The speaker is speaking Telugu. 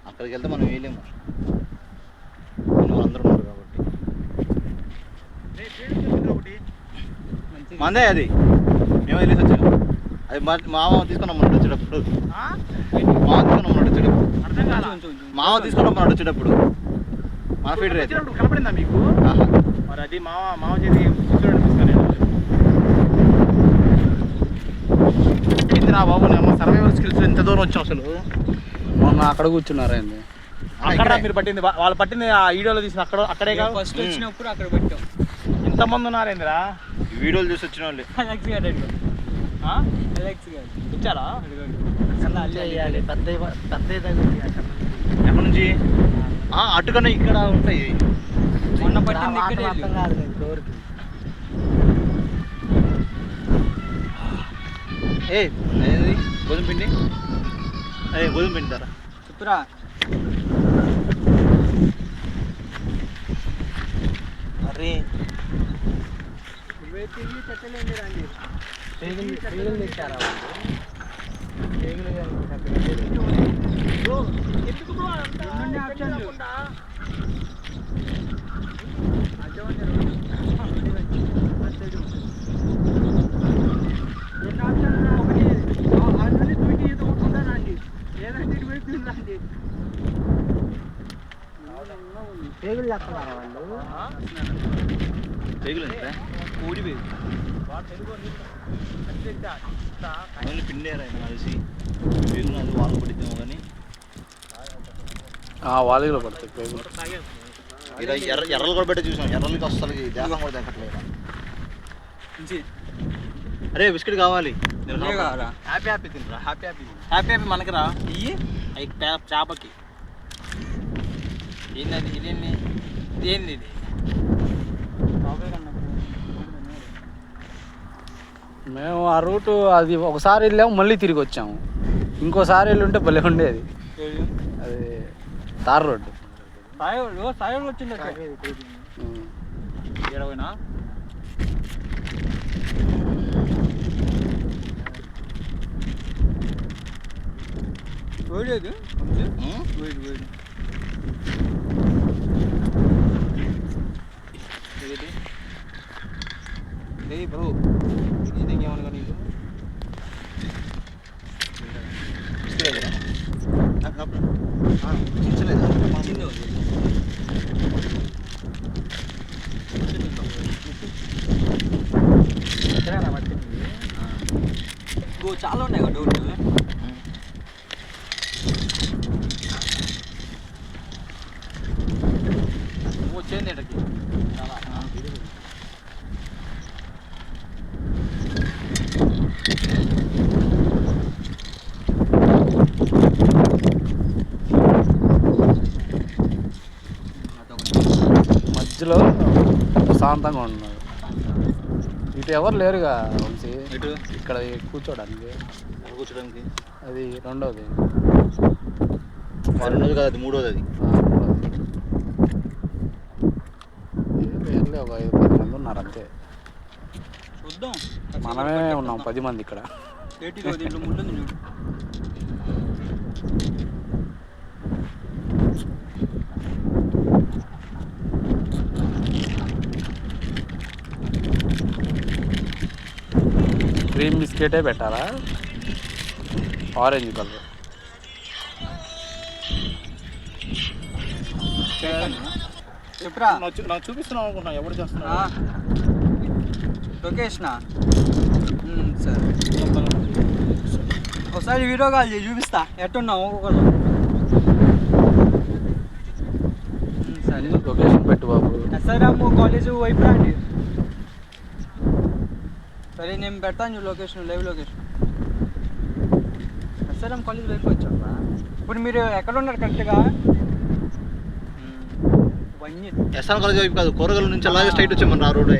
అక్కడికి వెళ్తే మనం వేయలేము, అందరూ ఉన్నారు కాబట్టి. మందే అది, మేము వెళ్ళేసి వచ్చాము. అది మామ తీసుకున్నామన్నాడు వచ్చేటప్పుడు, మామ తీసుకున్నామన్నాడు వచ్చేటప్పుడు. మన ఫీడర్ కనపడిందా మీకు? మరి అది మామ చేసి నా బాబు, అమ్మ సర్వైవల్ స్కిల్స్ ఎంత దూరం వచ్చాం అసలు. మొన్న అక్కడ కూర్చున్నారండి. అక్కడ మీరు పట్టింది, వాళ్ళు పట్టింది ఆ వీడియోలో తీసిన అక్కడే కాదు. ఫస్ట్ వచ్చినప్పుడు అక్కడ పెట్టాం. ఎంతమంది ఉన్నారేందిరా వీడియోలు చూసి వచ్చిన వాళ్ళు? ఇచ్చారా? ఎక్కడి నుంచి? అటుకన్నా ఇక్కడ ఉంటాయి. మొన్న పట్టింది ఇక్కడే. గోధుమ పిండి, అదే గోధుమ పిండి ధర చెప్పురా. అరే పేగులు చేస్తున్నారా వాళ్ళు? పేగులు ఊడిపోయి పిండేరా కలిసి పేగులు అది వాళ్ళు పడిద్దాము. కానీ వాళ్ళలో పడతాయి పేగులు. ఎర్రలు కూడా పెట్టి చూసాం, ఎర్రలకి అసలు దేహం కూడా తగ్గట్లేదు. అరే బిస్కెట్ కావాలి. హ్యాపీ హ్యాపీ తినరా, హ్యాపీ హ్యాపీ హ్యాపీ హ్యాపీ మనకి రా. ఇవి అవి చేపకి. ఏంటది? ఇదేంది? ఇదేంది? ఇది మేము ఆ రూటు అది ఒకసారి వెళ్ళాము, మళ్ళీ తిరిగి వచ్చాము. ఇంకోసారి వెళ్ళి ఉంటే భలే ఉండేది. అది తార్ రోడ్డు. సాయం వచ్చింది. ఏడవైనా వేడేది వేడి వేడి. బ్రో ఇది ఏమనగా నీకు చాలా ఉన్నాయి కదా డౌట్. వచ్చేది ఎటకి చాలా మధ్యలో ప్రశాంతంగా ఉన్నారు. ఇటు ఎవరు లేరుగా వంశీ, ఇక్కడ కూర్చోడానికి. అది రెండోది కాదు, అది మూడోది. అది పేర్లే ఒక 5-10 మంది ఉన్నారు అంతే. చూద్దాం, మనమే ఉన్నాం 10 మంది ఇక్కడ. క్రీమ్ బిస్కెటే పెట్టాలా? Orange colour. చెప్పురా. నాకు చూపిస్తున్నావు అనుకుంటున్నా, ఎవరు చేస్తున్నా? లొకేషనా? సరే ఒకసారి వీడియో కాల్ చేసి చూపిస్తా ఎట్టున్నావు ఒక్కొక్కరు. సరే లొకేషన్ పెట్టు బాబు. ఎస్ఆర్ఎం కాలేజ్ వైపు రండి. సరే నేను పెడతాను చూడు location, live location. SRM college వైపు వచ్చావా? ఇప్పుడు మీరు ఎక్కడ ఉన్నారు కరెక్ట్గా? ఎస్ఆర్ కాలేజ్ వైపు కాదు, కూరగాయల నుంచి అలాగే స్ట్రైట్ వచ్చామన్నారు ఆ రోడ్.